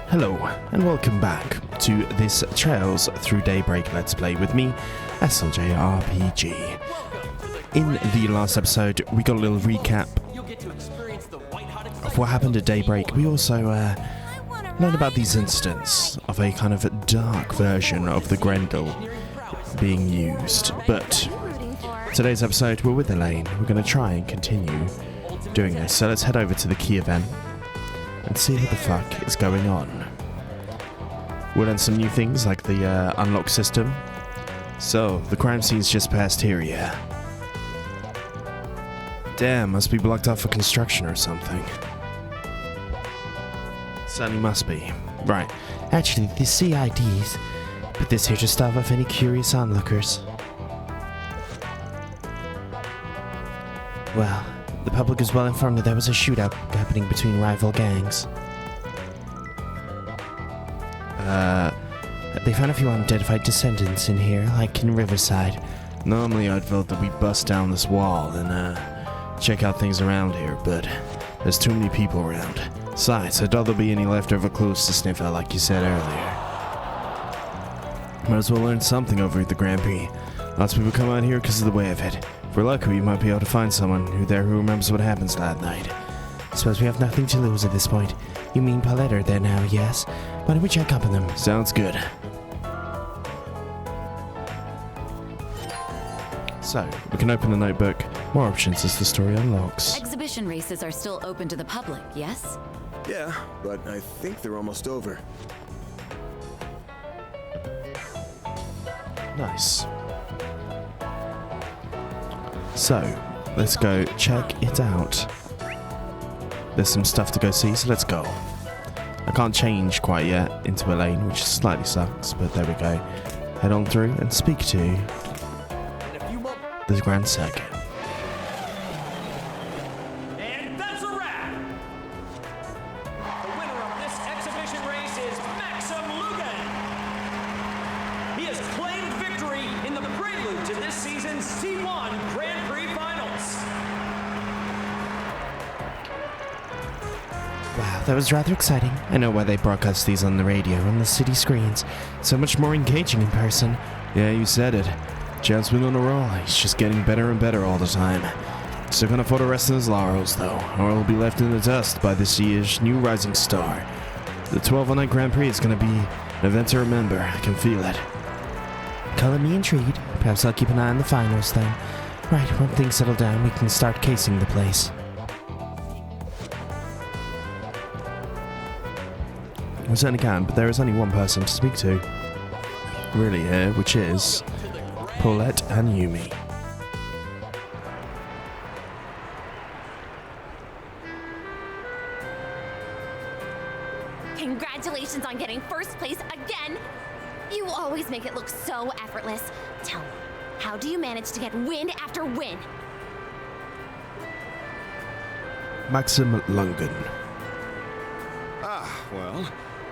Hello, and welcome back to this Trails Through Daybreak Let's Play with me, SLJRPG. In the last episode, we got a little recap of what happened at Daybreak. We also learned about these incidents of a kind of dark version of the Grendel being used. But today's episode, we're with Elaine. We're going to try and continue doing this. So let's head over to the key event and see what the fuck is going on. We'll learn some new things like the unlock system. So, the crime scene's just past here, yeah. Damn, must be blocked off for construction or something. Certainly must be. Right. Actually, the CIDs, but this here to stop off any curious onlookers. Well, the public is well informed that there was a shootout happening between rival gangs. They found a few unidentified descendants in here, like in Riverside. Normally I'd vote that we bust down this wall and check out things around here, but there's too many people around. Besides, I doubt there'll be any leftover clues to sniff out like you said earlier. Might as well learn something over at the Grand Prix. Lots of people come out here because of the way of it. If we're lucky, we might be able to find someone who remembers what happens that night. Suppose we have nothing to lose at this point. You mean Paulette are there now, yes? Why don't we check up on them? Sounds good. So, we can open the notebook. More options as the story unlocks. Exhibition races are still open to the public, yes? Yeah, but I think they're almost over. Nice. So, let's go check it out. There's some stuff to go see, so let's go. I can't change quite yet into Elaine, which slightly sucks, but there we go. Head on through and speak to the Grand Circuit. And that's a wrap! The winner of this exhibition race is Maxim Lugan. He has claimed victory in the prelude to this season's C1 Grand Prix Finals. Wow, that was rather exciting. I know why they broadcast these on the radio and the city screens. So much more engaging in person. Yeah, you said it. Chad's been on a roll. He's just getting better and better all the time. Still gonna afford to rest in his laurels, though, or he'll be left in the dust by this year's new rising star. The 12-night Grand Prix is gonna be an event to remember. I can feel it. Color me intrigued. Perhaps I'll keep an eye on the finals then. Right, when things settle down, we can start casing the place. We certainly can, but there is only one person to speak to. Really here, which is Paulette and Yumi. Congratulations on getting first place again! You always make it look so effortless. Tell me, how do you manage to get win after win? Maxim Lugan. Well,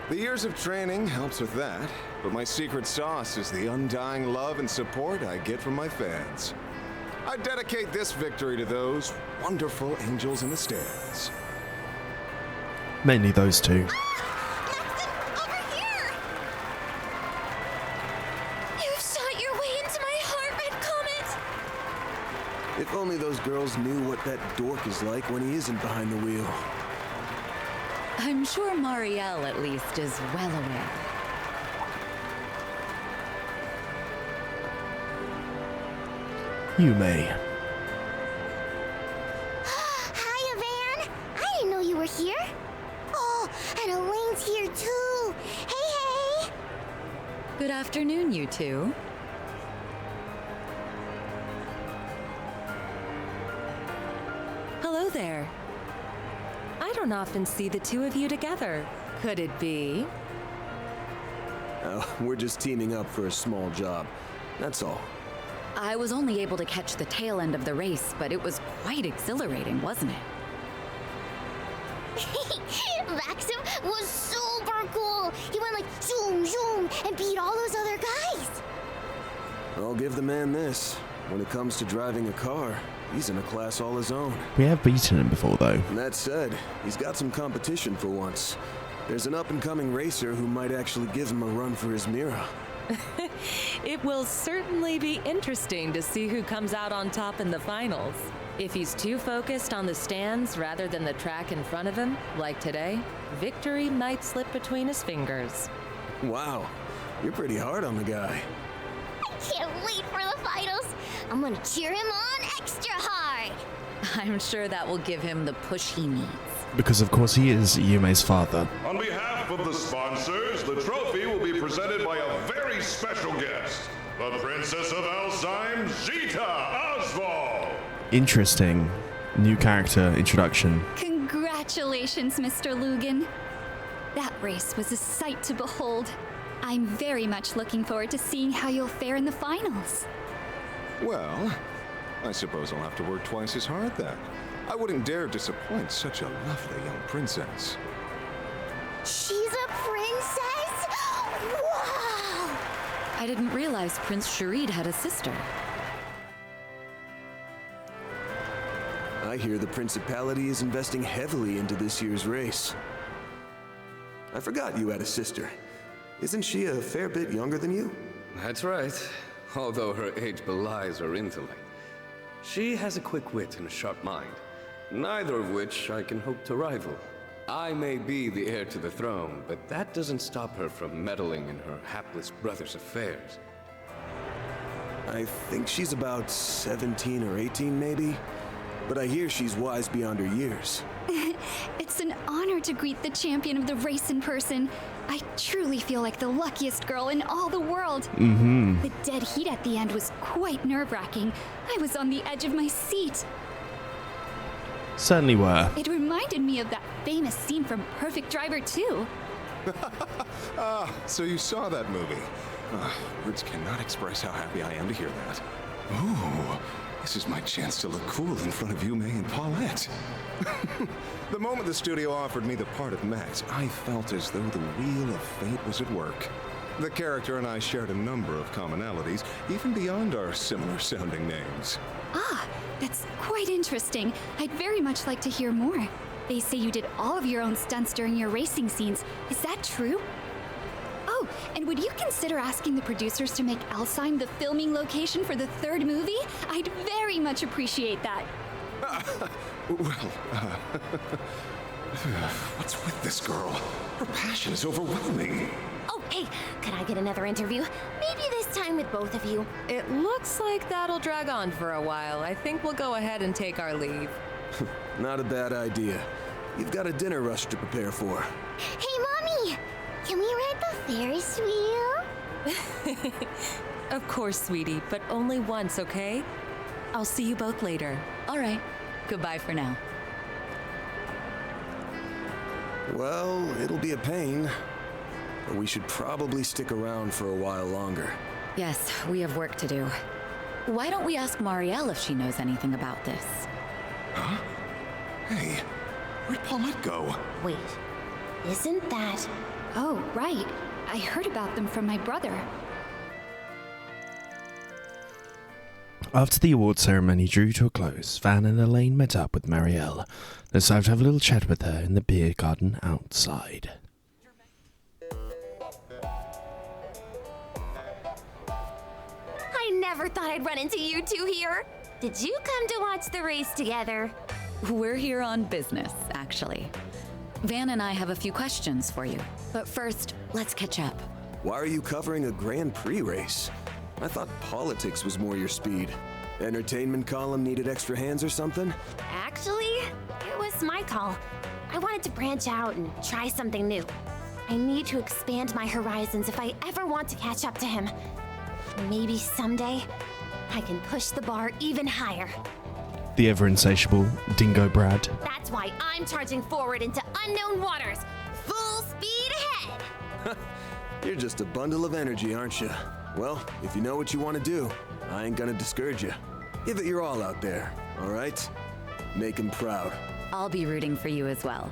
the years of training helps with that, but my secret sauce is the undying love and support I get from my fans. I dedicate this victory to those wonderful angels in the stands. Mainly those two. Maxim, over here! You've shot your way into my heart, Red Comet! If only those girls knew what that dork is like when he isn't behind the wheel. I'm sure Marielle, at least, is well aware. Yumi. Hi, Evan! I didn't know you were here. Oh, and Elaine's here too. Hey! Good afternoon, you two. Hello there. I don't often see the two of you together. Could it be? Oh, we're just teaming up for a small job. That's all. I was only able to catch the tail end of the race, but it was quite exhilarating, wasn't it? Maxim was super cool. He went like zoom, zoom, and beat all those other guys. I'll give the man this. When it comes to driving a car, he's in a class all his own. We have beaten him before, though. And that said, he's got some competition for once. There's an up-and-coming racer who might actually give him a run for his Mira. It will certainly be interesting to see who comes out on top in the finals. If he's too focused on the stands rather than the track in front of him, like today, victory might slip between his fingers. Wow, you're pretty hard on the guy. I can't wait for the finals. I'm gonna cheer him on extra hard. I'm sure that will give him the push he needs. Because of course he is Yume's father. On behalf of the sponsors, the trophy will be presented by a very special guest, the Princess of Alzheim, Zita Oswald. Interesting new character introduction. Congratulations, Mr. Lugan. That race was a sight to behold. I'm very much looking forward to seeing how you'll fare in the finals. Well, I suppose I'll have to work twice as hard then. I wouldn't dare disappoint such a lovely young princess. She's a princess? Wow! I didn't realize Prince Sharid had a sister. I hear the Principality is investing heavily into this year's race. I forgot you had a sister. Isn't she a fair bit younger than you? That's right, although her age belies her intellect. She has a quick wit and a sharp mind, neither of which I can hope to rival. I may be the heir to the throne, but that doesn't stop her from meddling in her hapless brother's affairs. I think she's about 17 or 18 maybe, but I hear she's wise beyond her years. It's an honor to greet the champion of the race in person. I truly feel like the luckiest girl in all the world. The dead heat at the end was quite nerve-wracking. I was on the edge of my seat. Certainly were. It reminded me of that famous scene from Perfect Driver 2. So you saw that movie. Words cannot express how happy I am to hear that. Ooh, this is my chance to look cool in front of Yume and Paulette. The moment the studio offered me the part of Max, I felt as though the wheel of fate was at work. The character and I shared a number of commonalities, even beyond our similar-sounding names. Ah, that's quite interesting. I'd very much like to hear more. They say you did all of your own stunts during your racing scenes. Is that true? Oh, and would you consider asking the producers to make Alzheim the filming location for the third movie? I'd very much appreciate that. What's with this girl? Her passion is overwhelming. Oh, hey, could I get another interview? Maybe this time with both of you. It looks like that'll drag on for a while. I think we'll go ahead and take our leave. Not a bad idea. You've got a dinner rush to prepare for. Hey, Mommy! Can we ride the Ferris wheel? Of course, sweetie, but only once, okay? I'll see you both later. All right. Goodbye for now. Well, it'll be a pain. But we should probably stick around for a while longer. Yes, we have work to do. Why don't we ask Marielle if she knows anything about this? Huh? Hey, where'd Paulette go? Wait, isn't that... Oh, right. I heard about them from my brother. After the award ceremony drew to a close, Van and Elaine met up with Marielle. They decided to have a little chat with her in the beer garden outside. I never thought I'd run into you two here. Did you come to watch the race together? We're here on business, actually. Van and I have a few questions for you. But first, let's catch up. Why are you covering a Grand Prix race? I thought politics was more your speed. Entertainment column needed extra hands or something? Actually, it was my call. I wanted to branch out and try something new. I need to expand my horizons if I ever want to catch up to him. Maybe someday, I can push the bar even higher. The ever-insatiable Dingo Brad. That's why I'm charging forward into unknown waters. Full speed ahead! You're just a bundle of energy, aren't you? Well, if you know what you want to do, I ain't gonna discourage you. Give it your all out there, all right? Make him proud. I'll be rooting for you as well.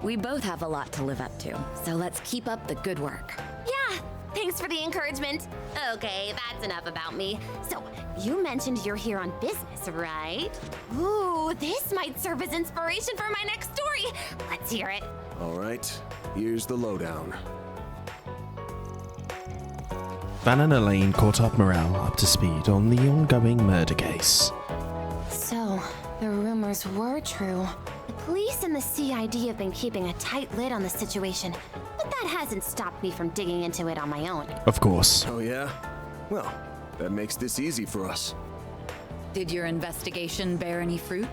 We both have a lot to live up to, so let's keep up the good work. Yeah, thanks for the encouragement. Okay, that's enough about me. So, you mentioned you're here on business, right? Ooh, this might serve as inspiration for my next story. Let's hear it. All right, here's the lowdown. Van and Elaine caught up Morel up to speed on the ongoing murder case. So, the rumors were true. The police and the CID have been keeping a tight lid on the situation, but that hasn't stopped me from digging into it on my own. Of course. Oh yeah? Well, that makes this easy for us. Did your investigation bear any fruit?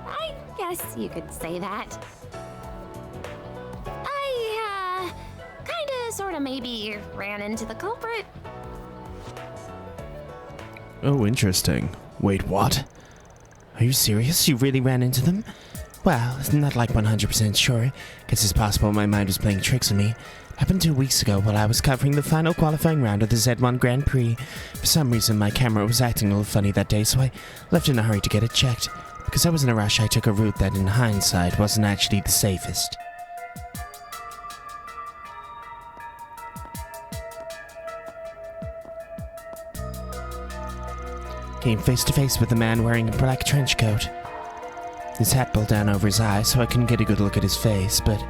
I guess you could say that. Kinda, sorta, maybe ran into the culprit. Oh, interesting. Wait, what? Are you serious? You really ran into them? Well, I'm not like 100% sure. Guess it's possible my mind was playing tricks on me. Happened 2 weeks ago while I was covering the final qualifying round of the Z1 Grand Prix. For some reason, my camera was acting a little funny that day, so I left in a hurry to get it checked. Because I was in a rush, I took a route that, in hindsight, wasn't actually the safest. Came face to face with a man wearing a black trench coat. His hat pulled down over his eyes, so I couldn't get a good look at his face, but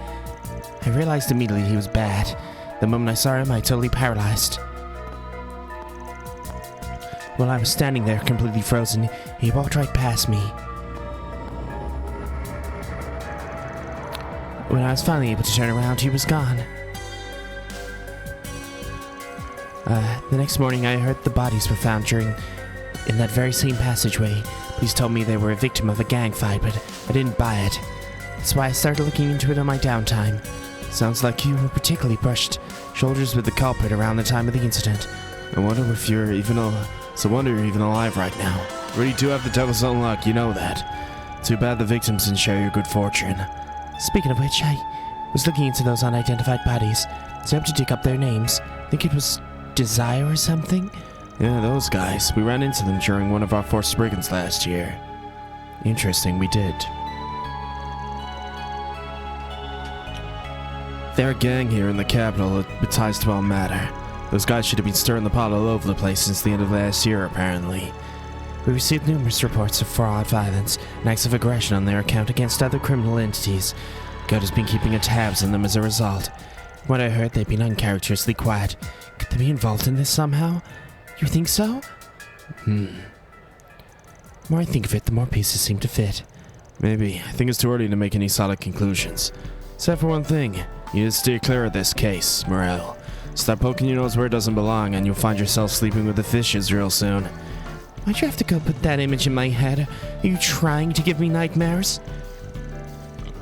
I realized immediately he was bad. The moment I saw him, I totally paralyzed. While I was standing there, completely frozen, he walked right past me. When I was finally able to turn around, he was gone. The next morning, I heard the bodies were found in that very same passageway. Police told me they were a victim of a gang fight, but I didn't buy it. That's why I started looking into it on my downtime. Sounds like you were particularly brushed shoulders with the culprit around the time of the incident. I wonder if you're even alive right now. Really do have the devil's own luck, you know that. Too bad the victims didn't share your good fortune. Speaking of which, I was looking into those unidentified bodies, so I hope to dig up their names. Think it was Desire or something? Yeah, those guys. We ran into them during one of our 4 Spriggans last year. Interesting, we did. They're a gang here in the capital with ties to all matter. Those guys should have been stirring the pot all over the place since the end of last year, apparently. We received numerous reports of fraud, violence, and acts of aggression on their account against other criminal entities. God has been keeping tabs on them as a result. From what I heard, they've been uncharacteristically quiet. Could they be involved in this somehow? You think so? The more I think of it, the more pieces seem to fit. Maybe. I think it's too early to make any solid conclusions. Except for one thing. You need to steer clear of this case, Morel. Stop poking your nose where it doesn't belong, and you'll find yourself sleeping with the fishes real soon. Why'd you have to go put that image in my head? Are you trying to give me nightmares?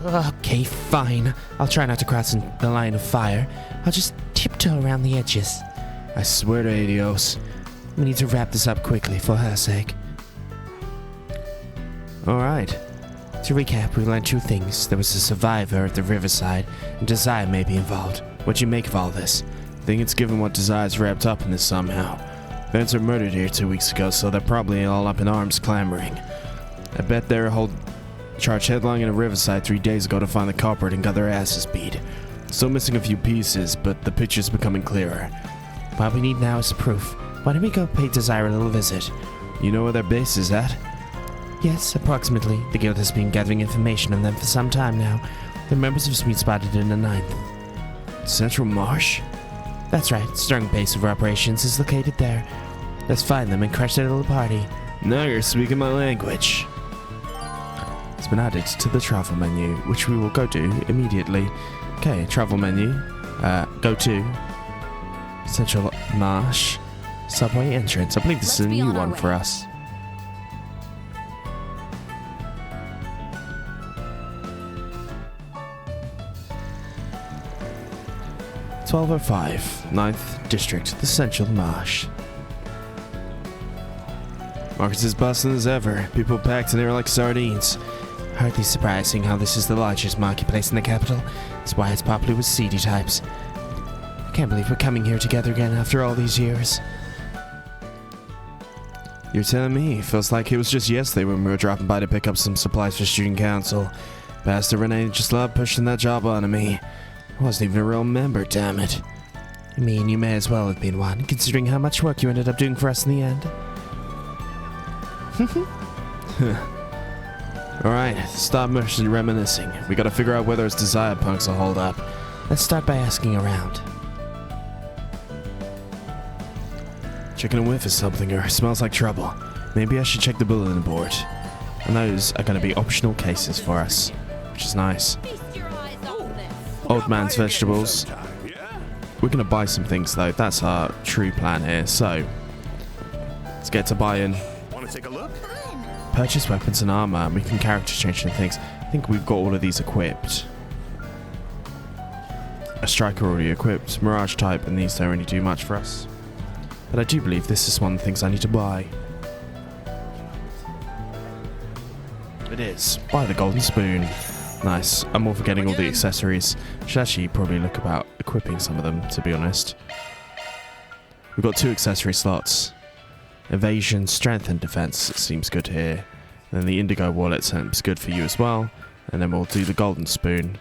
Okay, fine. I'll try not to cross the line of fire. I'll just tiptoe around the edges. I swear to Adios. We need to wrap this up quickly for her sake. Alright. To recap, we learned 2 things. There was a survivor at the riverside, and Desire may be involved. What'd you make of all this? I think it's given what Desire's wrapped up in this somehow. Vance were murdered here 2 weeks ago, so they're probably all up in arms clamoring. I bet they're charged headlong in a riverside 3 days ago to find the culprit and got their asses beat. Still missing a few pieces, but the picture's becoming clearer. What we need now is proof. Why don't we go pay Desire a little visit? You know where their base is at? Yes, approximately. The guild has been gathering information on them for some time now. The members have been spotted in the 9th. Central Marsh? That's right. Starting base of operations is located there. Let's find them and crash their little party. Now you're speaking my language. It's been added to the travel menu, which we will go to immediately. Okay, travel menu. Go to Central Marsh subway entrance. I believe this is a new one for us. "1205, 9th District, the Central Marsh." Market's as bustling as ever. People packed in here like sardines. Hardly surprising how this is the largest marketplace in the capital. That's why it's popular with seedy types. I can't believe we're coming here together again after all these years. You're telling me? Feels like it was just yesterday when we were dropping by to pick up some supplies for student council. Pastor Renee just loved pushing that job onto me. I wasn't even a real member, damn it. I mean, you may as well have been one, considering how much work you ended up doing for us in the end. Alright, start reminiscing. We gotta figure out whether his desired punks will hold up. Let's start by asking around. Checking a whiff of something or smells like trouble. Maybe I should check the bulletin board. And those are gonna be optional cases for us, which is nice. Old man's vegetables. We're gonna buy some things though. That's our true plan here. So let's get to buying. Want to take a look? Purchase weapons and armor, and we can character change some things. I think we've got all of these equipped. A striker already equipped, mirage type, and these don't really do much for us. But I do believe this is one of the things I need to buy. It is. Buy the golden spoon. Nice. I'm all for getting all the accessories. Should actually probably look about equipping some of them, to be honest. We've got 2 accessory slots. Evasion, strength, and defense. It seems good here. And then the indigo wallet seems good for you as well. And then we'll do the golden spoon.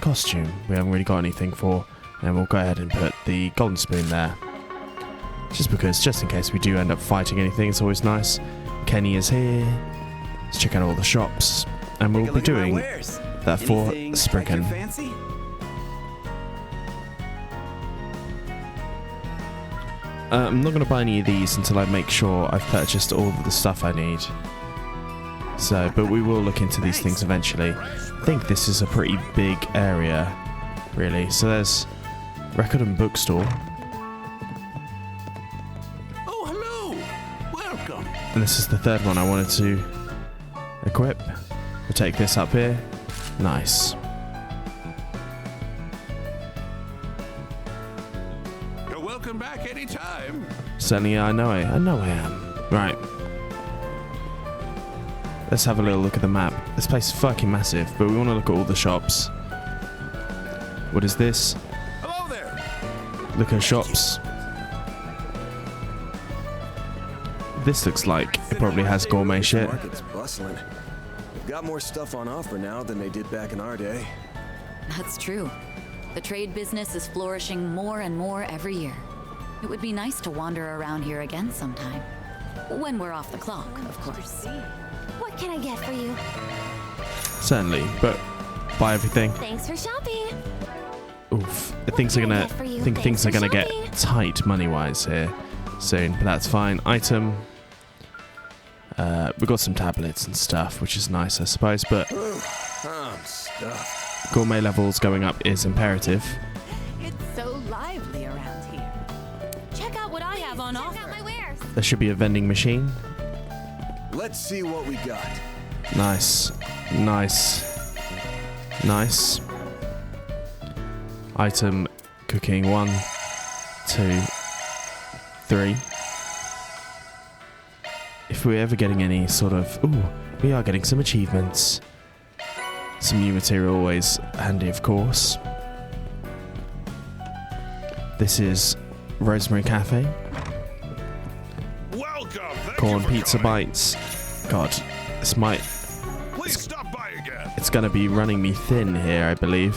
Costume, we haven't really got anything for. And we'll go ahead and put the golden spoon there. Just because, just in case we do end up fighting anything, it's always nice. Kenny is here. Let's check out all the shops. And we'll be doing that for Spriggan. I'm not going to buy any of these until I make sure I've purchased all of the stuff I need. So, but we will look into these things eventually. I think this is a pretty big area, really. So there's record and bookstore. Oh, hello! Welcome! And this is the third one I wanted to equip. We'll take this up here. Nice. You're welcome back anytime. Certainly, I know I am. Right. Let's have a little look at the map. This place is fucking massive, but we want to look at all the shops. What is this? Hello there. Look at shops. This looks like it probably has gourmet shit. Market's bustling. They've got more stuff on offer now than they did back in our day. That's true. The trade business is flourishing more and more every year. It would be nice to wander around here again sometime. When we're off the clock, of course. What can I get for you? Certainly, but buy everything. Thanks for shopping. Oof. Things are gonna get tight money-wise here soon, but that's fine. Item. We've got some tablets and stuff, which is nice, I suppose, but I'm stuffed. gourmet levels going up is imperative. It's so lively around here. Check out what I have on offer. Check out my wares. There should be a vending machine. Let's see what we got. Nice. Nice. Nice. Item cooking 1, 2, 3. If we're ever getting any sort of... Ooh, we are getting some achievements. Some new material, always handy, of course. This is Rosemary Cafe. Welcome. Thank Corn you for pizza coming. bites. God, this might... Please stop by again. It's going to be running me thin here, I believe.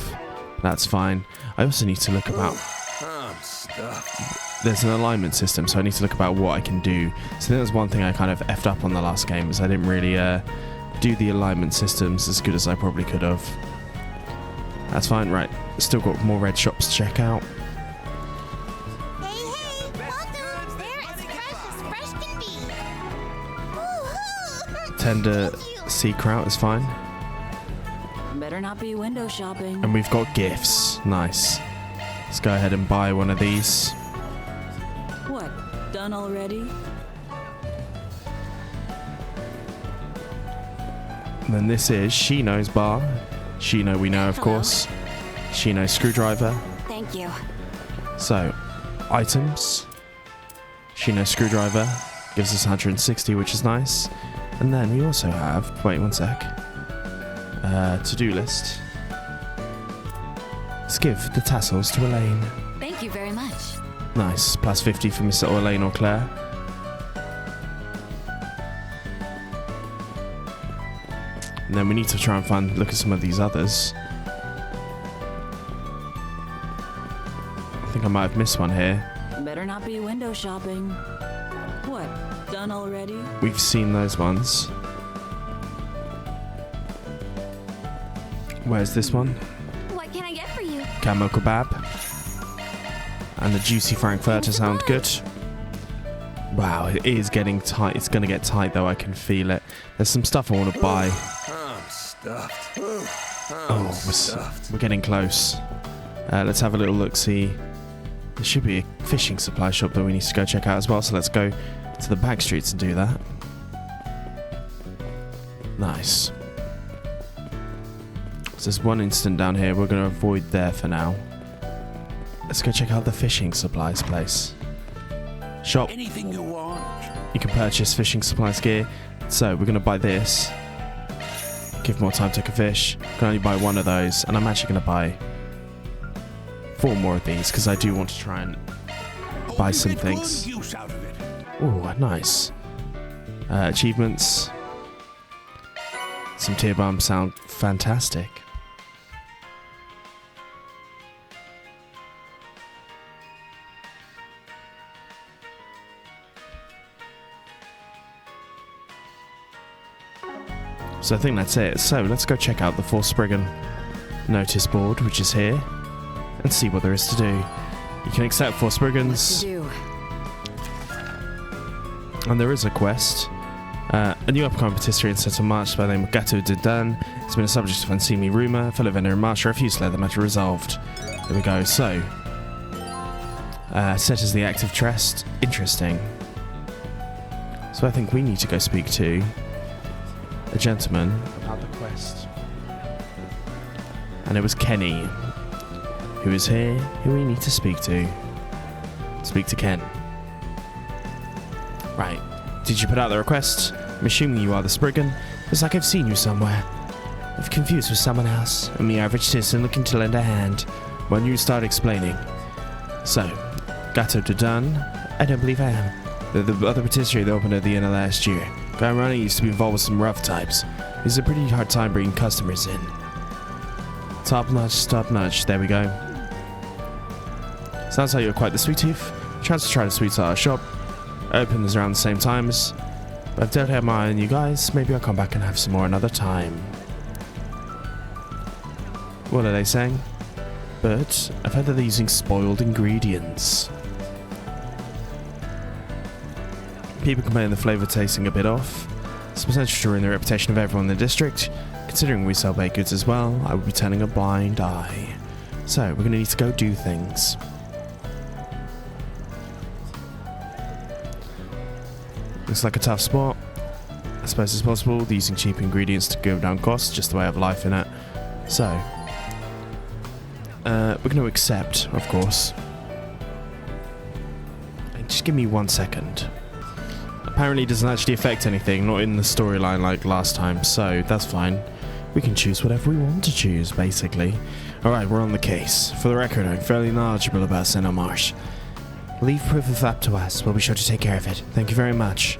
That's fine. I also need to look about... I'm stuffed. There's an alignment system, so I need to look about what I can do. So I think that's one thing I kind of effed up on the last game, is I didn't really do the alignment systems as good as I probably could have. That's fine, right. Still got more red shops to check out. Hey, welcome. They're as fresh can be. Woo-hoo. Tender sea kraut is fine. Better not be window shopping. And we've got gifts. Nice. Let's go ahead and buy one of these. What? Done already? And then this is Shino's bar. Shino we know, of course. Shino screwdriver. Thank you. So, items. Shino screwdriver gives us 160, which is nice. And then we also have, wait one sec. To-do list. Let's give the tassels to Elaine. Thank you very much. Nice. Plus 50 for Mr. Elaine Auclair. And then we need to try and look at some of these others. I think I might have missed one here. Better not be window shopping. What? Done done already? We've seen those ones. Where's this one? What can I get for you? Camel kebab. And the juicy frankfurter sound good. Wow, it is getting tight. It's going to get tight though, I can feel it. There's some stuff I want to buy. I'm stuffed. We're getting close. Let's have a little look-see. There should be a fishing supply shop that we need to go check out as well, so let's go to the back streets and do that. Nice. So there's one instant down here. We're going to avoid there for now. Let's go check out the fishing supplies place. Shop. Anything you want. You can purchase fishing supplies gear. So we're going to buy this. Give more time to cook a fish. Can only buy one of those, and I'm actually going to buy 4 more of these because I do want to try and buy some things. Oh, nice. Achievements. Some tier bombs sound fantastic. So I think that's it. So let's go check out the full Spriggan notice board, which is here, and see what there is to do. You can accept 4 Spriggans. And there is a quest. A new upcoming patisserie set on March by the name of Gâteau de Dun has been a subject of unseemly rumour. Fellow vendor in March refused to let the matter resolved. There we go. So, set as the active trust. Interesting. So I think we need to go speak to a gentleman about the quest. And it was Kenny, who is here, who we need to speak to. Speak to Ken. Right. Did you put out the request? I'm assuming you are the Spriggan. It's like I've seen you somewhere. I've confused with someone else. I'm the average citizen looking to lend a hand. When you start explaining. So, Gâteau de Dun? I don't believe I am. The other patisserie that opened at the end of last year. Guy running used to be involved with some rough types. It's a pretty hard time bringing customers in. Top notch. There we go. Sounds like you're quite the sweet tooth. Chance to try the sweets at our shop. Opens around the same time as. But I don't have my eye on you guys. Maybe I'll come back and have some more another time. What are they saying? But I've heard that they're using spoiled ingredients. People complain the flavour tasting a bit off. It's potential to ruin the reputation of everyone in the district. Considering we sell baked goods as well, I would be turning a blind eye. So, we're going to need to go do things. Looks like a tough spot. I suppose it's possible, using cheap ingredients to go down costs, just the way of life in it. So, we're going to accept, of course. And just give me 1 second. Apparently it doesn't actually affect anything, not in the storyline like last time, so that's fine. We can choose whatever we want to choose, basically. Alright, we're on the case. For the record, I'm fairly knowledgeable about Senna Marsh. Leave proof of that to us. We'll be sure to take care of it. Thank you very much.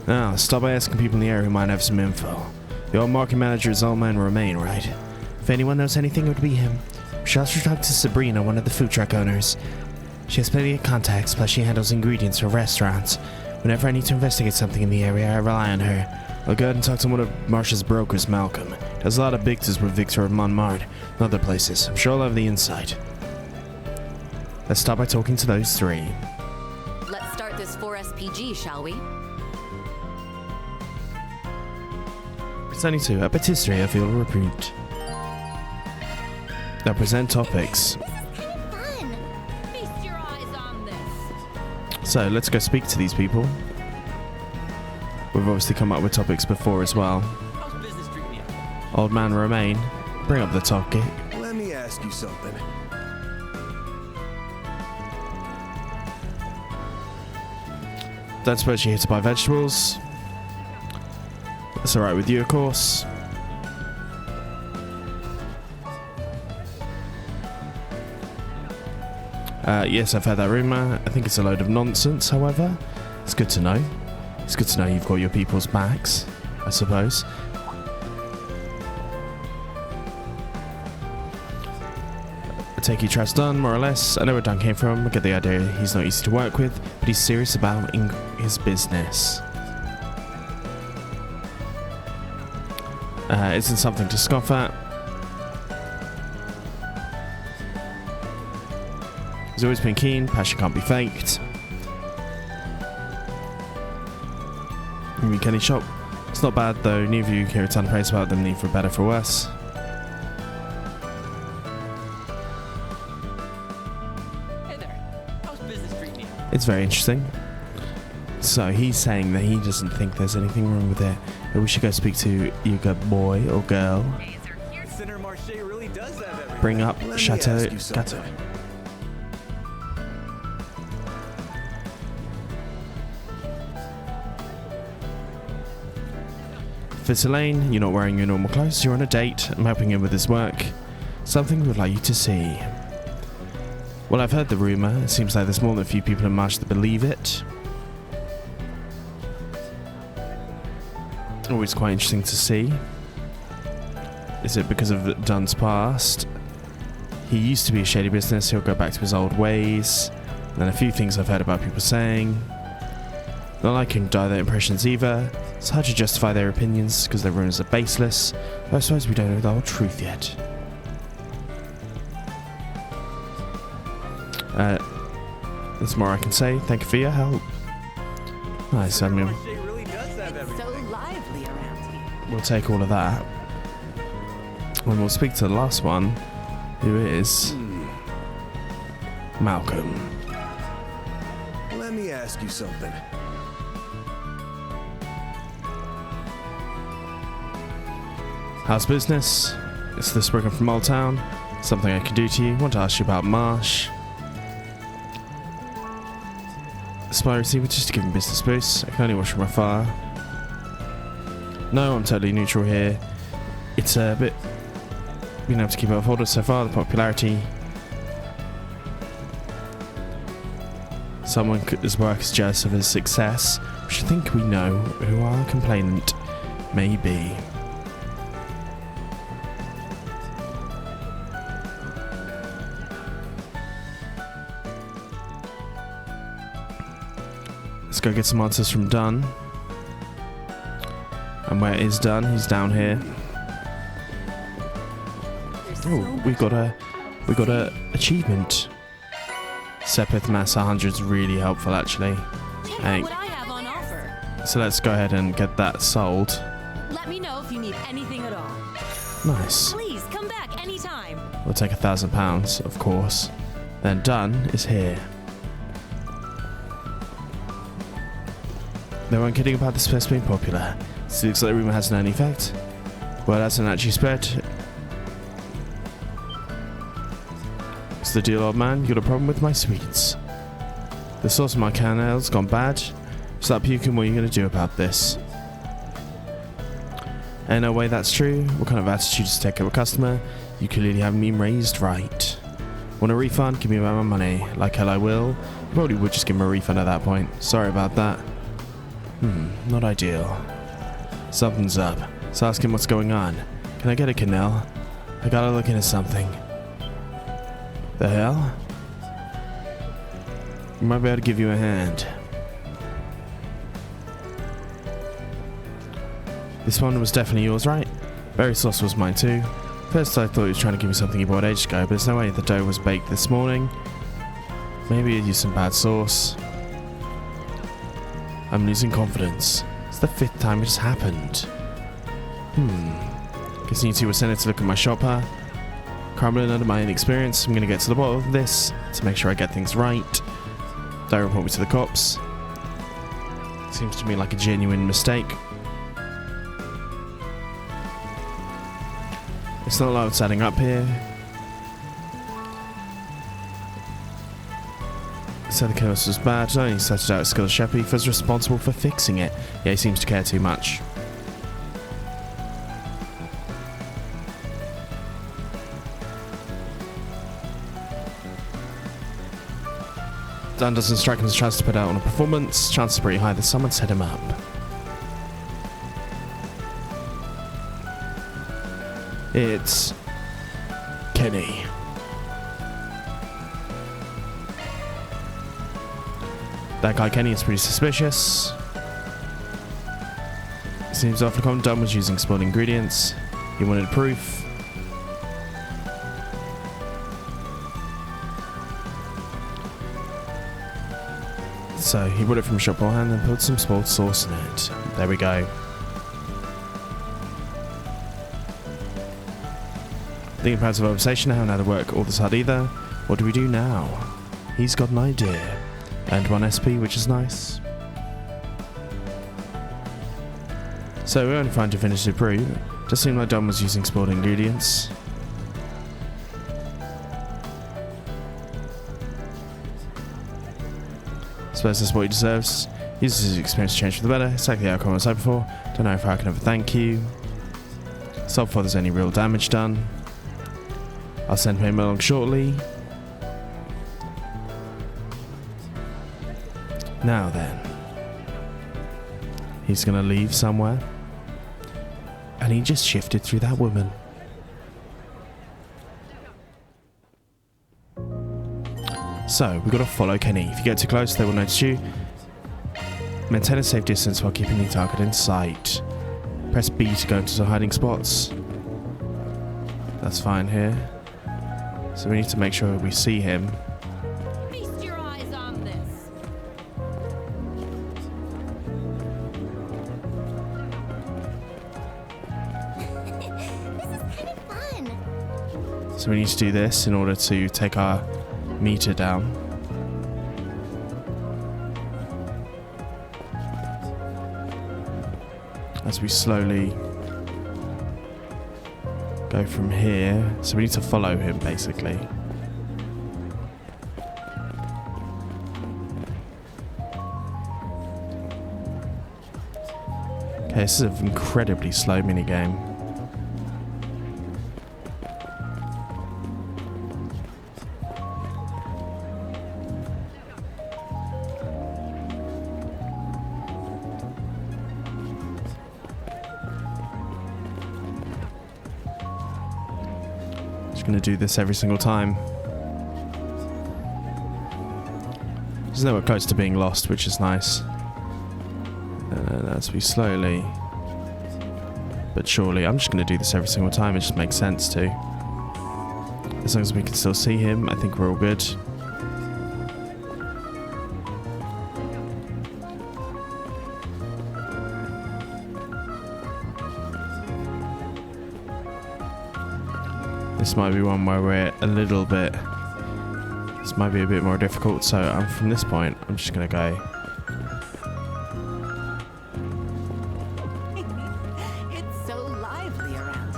Now, stop by asking people in the area who might have some info. The old market manager is all men remain, right? If anyone knows anything, it would be him. We should also talk to Sabrina, one of the food truck owners. She has plenty of contacts, plus she handles ingredients for restaurants. Whenever I need to investigate something in the area, I rely on her. I'll go ahead and talk to one of Marsh's brokers, Malcolm. Does a lot of business with Victor of Montmartre and other places. I'm sure I'll have the insight. Let's start by talking to those 3. Let's start this 4SPG, shall we? Presenting to a patisserie, I feel a repute. Now present topics. Fun. Feast your eyes on this. So let's go speak to these people. We've obviously come up with topics before as well. How's business treating you? Old man Romaine, bring up the topic. Let me ask you something. Don't suppose you're here to buy vegetables? That's alright with you, of course. Yes, I've heard that rumour. I think it's a load of nonsense, however. It's good to know. It's good to know you've got your people's backs, I suppose. I take you trust Dunn, more or less. I know where Dunn came from. I get the idea he's not easy to work with, but he's serious about his business. Isn't something to scoff at. He's always been keen, passion can't be faked. Kenny shop. It's not bad though, neither of you hear a ton of praise about them, neither for better for worse. Hey there. How's business treating you? It's very interesting. So he's saying that he doesn't think there's anything wrong with it, but we should go speak to either boy or girl. Really does have everything. Bring up Let me Chateau ask you something. Gateau. For Elaine, you're not wearing your normal clothes, you're on a date. I'm helping him with his work. Something we'd like you to see. Well, I've heard the rumour. It seems like there's more than a few people in Marsh that believe it. Always quite interesting to see. Is it because of Dunn's past? He used to be a shady business, he'll go back to his old ways. And then a few things I've heard about people saying. Not liking to dye their impressions either. It's hard to justify their opinions because their rumours are baseless, but I suppose we don't know the whole truth yet. There's more I can say. Thank you for your help. Nice, I mean, It's so lively around here. we'll take all of that. And we'll speak to the last one, who is Malcolm. Let me ask you something. How's business? It's the Spriggan from Old Town. Something I can do to you. Want to ask you about Marsh. Supply receiver just to give him business boosts. I can only watch from afar. No, I'm totally neutral here. It's a bit been able to keep up with orders so far. The popularity. Someone whose work is jealous of his success. We should think we know who our complainant may be. Let's go get some answers from Dunn. And where is Dunn? He's down here. Oh, we got a achievement. Sepith Mass 100 is really helpful actually. Check what I have on offer. So let's go ahead and get that sold. Let me know if you need anything at all. Nice. Please come back anytime. We'll take £1,000, of course. Then Dunn is here. They weren't kidding about this place being popular. It looks like the rumour hasn't any effect. Well, hasn't actually spread. What's the deal, old man? You got a problem with my sweets? The sauce of my cannel's gone bad. Stop puking, what are you going to do about this? Ain't no way that's true. What kind of attitude to take care of a customer? You clearly haven't been raised right. Want a refund? Give me back my money. Like hell I will. You probably would just give him a refund at that point. Sorry about that. Not ideal. Something's up. So ask him what's going on. Can I get a canal? I gotta look into something. The hell? I might be able to give you a hand. This one was definitely yours, right? Berry sauce was mine too. First I thought he was trying to give me something he bought ages ago, but there's no way the dough was baked this morning. Maybe he used some bad sauce. I'm losing confidence. It's the 5th time it has happened. Guess you two were sent to look at my shop, huh? Crumbling under my inexperience, I'm gonna get to the bottom of this to make sure I get things right. Don't report me to the cops. Seems to me like a genuine mistake. It's not a lot of setting up here. So the chaos was bad. Not only started out as skill shepherd, he was responsible for fixing it. Yeah, he seems to care too much. Dunn doesn't strike him as a chance to put out on a performance. Chances are pretty high that someone set him up. It's Kenny. That guy Kenny is pretty suspicious. Seems awfully common. Dunn was using spoiled ingredients. He wanted proof. So he bought it from a shop beforehand and put some spoiled sauce in it. There we go. Thinking perhaps of conversation, I haven't had to work all this hard either. What do we do now? He's got an idea. And 1 SP, which is nice. So we're only trying to finish the brew. Just seemed like Dom was using spoiled ingredients. Suppose that's what he deserves. Uses his experience to change for the better. Exactly the outcome I was hoping for. Don't know if I can ever thank you. Solve before there's any real damage done. I'll send him along shortly. Now then. He's gonna leave somewhere. And he just shifted through that woman. So, we've got to follow Kenny. If you get too close, they will notice you. Maintain a safe distance while keeping the target in sight. Press B to go into the hiding spots. That's fine here. So we need to make sure we see him. Feast your eyes on this. This is kind of fun. So we need to do this in order to take our meter down. As we slowly go from here. So we need to follow him basically. Okay, this is an incredibly slow minigame. Going to do this every single time. There's nowhere close to being lost, which is nice. And as we slowly but surely, I'm just going to do this every single time. It just makes sense to. As long as we can still see him, I think we're all good. This might be one where we're a little bit... This might be a bit more difficult, so from this point, I'm just going to go... It's so lively around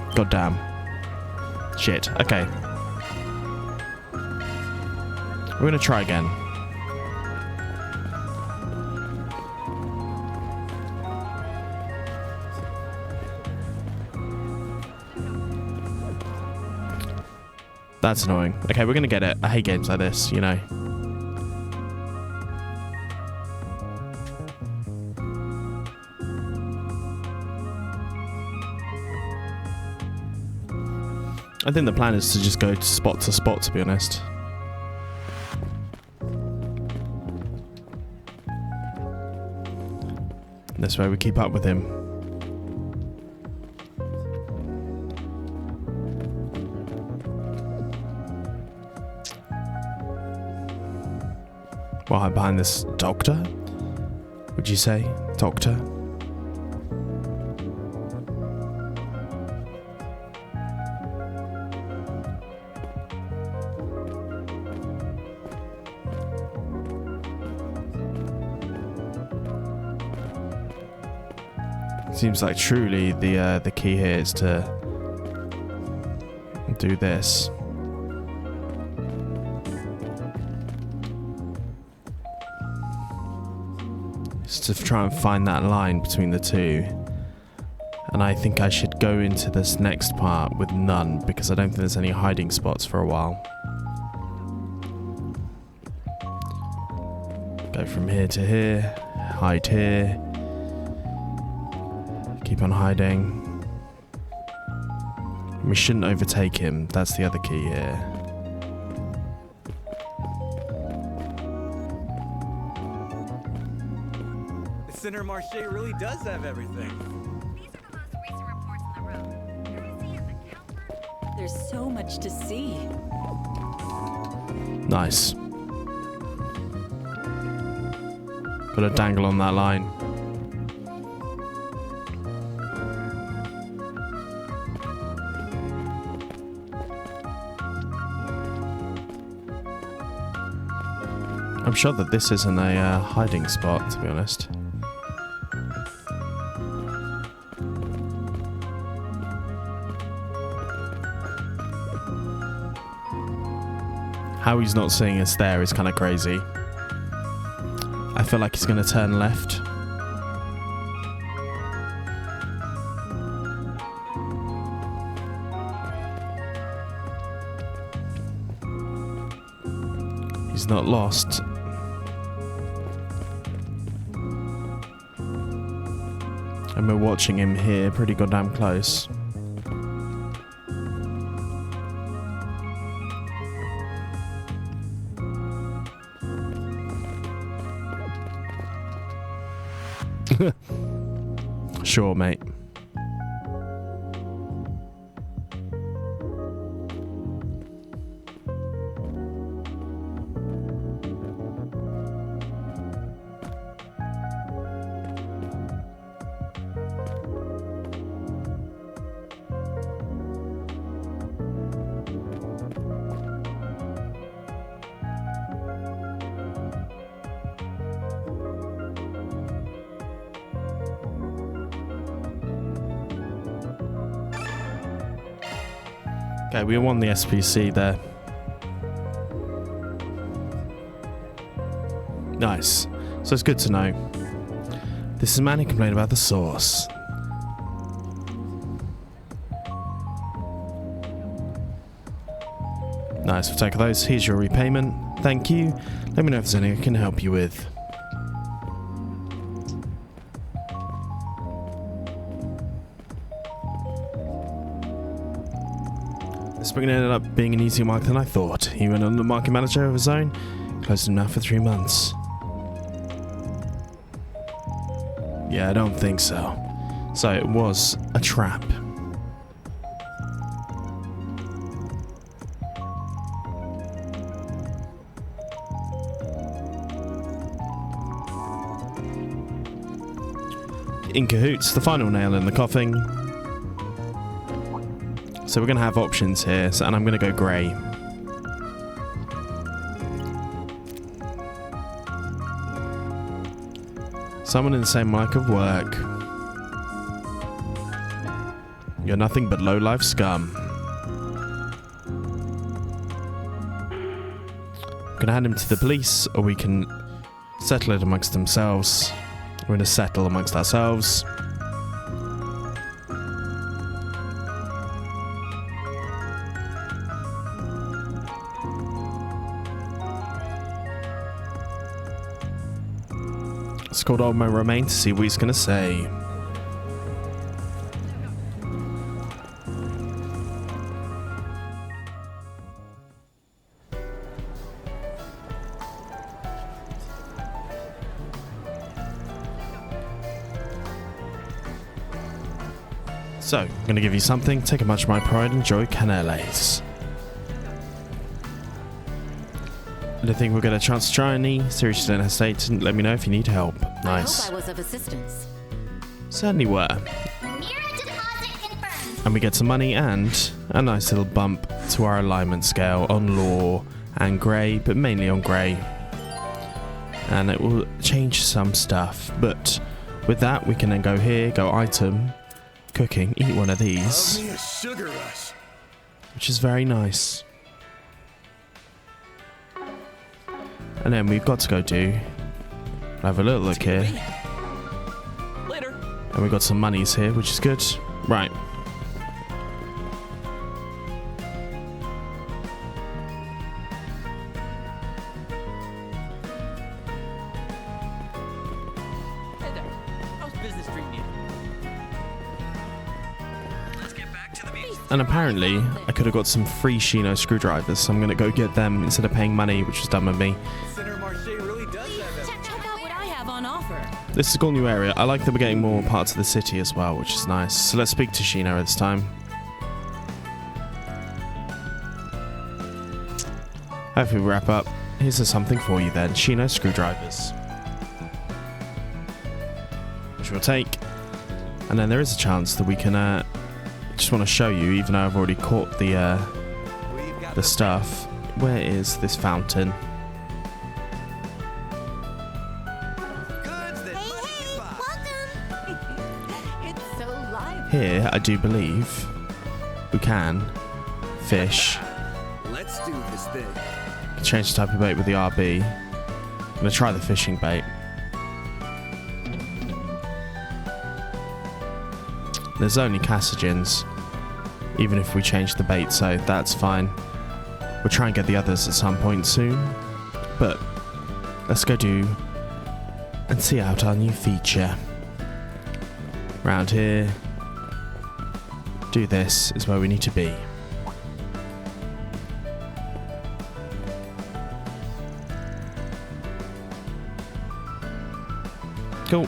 here. God damn. Shit. Okay. We're going to try again. That's annoying. Okay, we're gonna get it. I hate games like this, you know. I think the plan is to just go spot to spot, to be honest. This way we keep up with him. Well, I'm behind this doctor? Would you say? Doctor? Seems like truly the key here is to do this. To try and find that line between the two. And I think I should go into this next part with none, because I don't think there's any hiding spots for a while. Go from here to here, hide here, keep on hiding. We shouldn't overtake him, that's the other key here. Center Marche really does have everything. There's so much to see. Nice. Got a dangle on that line. I'm sure that this isn't a hiding spot, to be honest. How he's not seeing us there is kind of crazy. I feel like he's going to turn left. He's not lost. And we're watching him here pretty goddamn close. Sure, mate. Okay, we won the SPC there. Nice. So it's good to know. This is a man who complained about the sauce. Nice, we'll take those. Here's your repayment. Thank you. Let me know if there's anything I can help you with. Spriggan ended up being an easier market than I thought. He went on the market manager of his own, closed him now for 3 months. Yeah, I don't think so. So it was a trap. In cahoots, the final nail in the coffin. So we're going to have options here, and I'm going to go grey. Someone in the same line of work. You're nothing but low-life scum. We're going to hand him to the police, or we can settle it amongst themselves. We're going to settle amongst ourselves. It's called Old Man Romaine to see what he's going to say. So, I'm going to give you something. Take a much of my pride and enjoy Canales. I don't think we'll get a chance to try any. Seriously, don't hesitate and let me know if you need help. Nice. I hope I was of assistance. Certainly were. And we get some money and a nice little bump to our alignment scale on law and grey, but mainly on grey. And it will change some stuff. But with that, we can then go here, go item, cooking, eat one of these. Love me a sugar rush. Which is very nice. And then we've got to go do... have a little look here. Later. And we've got some monies here, which is good. Right. Hey there. How's business treating you? Let's get back to the beach. And apparently, I could have got some free Shino screwdrivers, so I'm going to go get them instead of paying money, which was dumb of me. Center Marche really does have everything. Check out what I have on offer. This is a cool new area. I like that we're getting more parts of the city as well, which is nice. So let's speak to Shino this time. Hopefully we wrap up. Here's something for you then. Shino screwdrivers. Which we'll take. And then there is a chance that we can just want to show you, even though I've already caught the stuff. Where is this fountain? Here, I do believe we can fish. Let's do this thing. Change the type of bait with the RB. I'm gonna try the fishing bait. There's only Cassagins, even if we change the bait, so that's fine. We'll try and get the others at some point soon, but let's go do and see out our new feature. Round here, do this is where we need to be. Cool.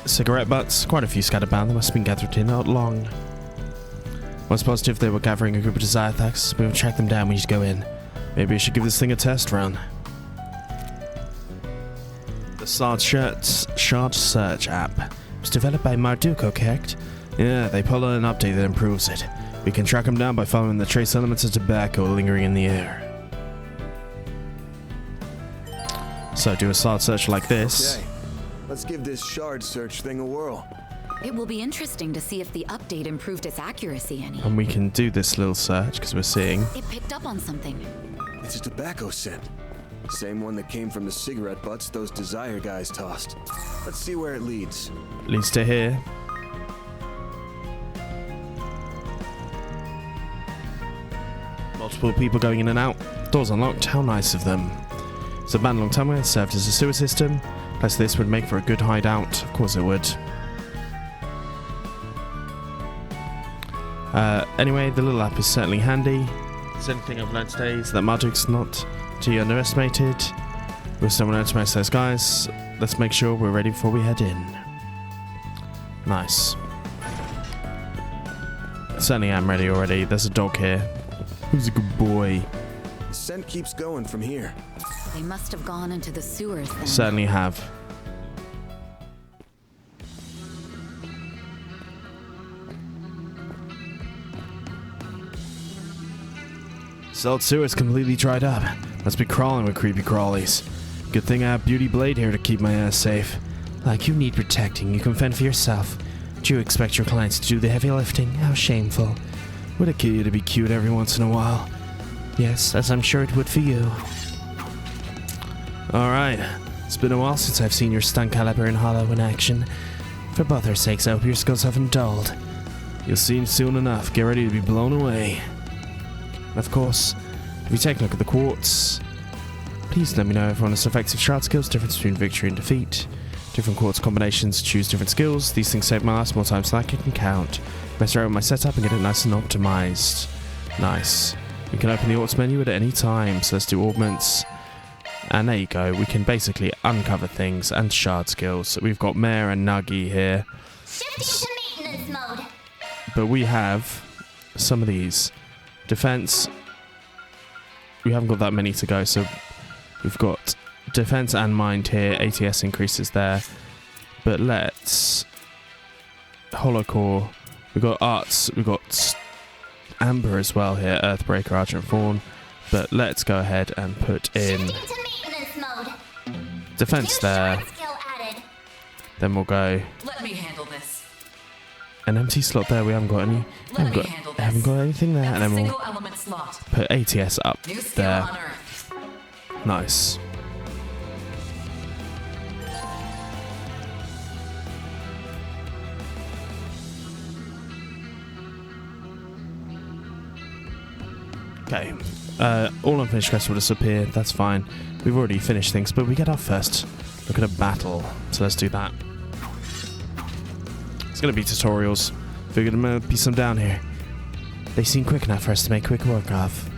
Cigarette butts, quite a few scattered about. They must have been gathered here not long. Once positive they were gathering a group of desired thugs. We will track them down. We need to go in. Maybe we should give this thing a test run. The Shard Search app was developed by Marduko, correct? Yeah, they pull an update that improves it. We can track them down by following the trace elements of tobacco lingering in the air. So do a Shard Search like this. Okay. Let's give this shard search thing a whirl. It will be interesting to see if the update improved its accuracy any. And we can do this little search because we're seeing. It picked up on something. It's a tobacco scent. Same one that came from the cigarette butts those Desire guys tossed. Let's see where it leads. Leads to here. Multiple people going in and out. Doors unlocked. How nice of them. It's a banned long time ago. It served as a sewer system. Plus this would make for a good hideout. Of course it would. Anyway, the little app is certainly handy. There's anything I've learned today is that Marduk's not to be underestimated. We'll still underestimate those guys. Let's make sure we're ready before we head in. Nice. Certainly am ready already. There's a dog here. Who's a good boy? The scent keeps going from here. They must have gone into the sewers then. Certainly have. Salt sewer is completely dried up. Must be crawling with creepy crawlies. Good thing I have Beauty Blade here to keep my ass safe. Like you need protecting, you can fend for yourself. Do you expect your clients to do the heavy lifting? How shameful. Would it kill you to be cute every once in a while? Yes, as I'm sure it would for you. Alright. It's been a while since I've seen your stun caliber and hollow in action. For both our sakes, I hope your skills haven't dulled. You'll see him soon enough. Get ready to be blown away. Of course, if you take a look at the quartz, please let me know if honest effective shard skills, difference between victory and defeat. Different quartz combinations choose different skills. These things save my ass more times than I can count. Mess around with my setup and get it nice and optimized. Nice. We can open the Orts menu at any time, so let's do augments. And there you go, we can basically uncover things and shard skills. So we've got Mare and Nuggy here. Shifting to maintenance mode. But we have some of these. Defense. We haven't got that many to go, so we've got defense and mind here. ATS increases there. But let's... Hollow Core. We've got arts. We've got Amber as well here. Earthbreaker, Argent Fawn. But let's go ahead and put in defense there. Then we'll go. Let me handle this. An empty slot there. We haven't got any. Haven't got anything there. And then we'll put ATS up there. Nice. Okay. All unfinished quests will disappear. That's fine. We've already finished things, but we get our first look at a battle. So let's do that. It's going to be tutorials. Figured there might be some down here. They seem quick enough for us to make quick work of.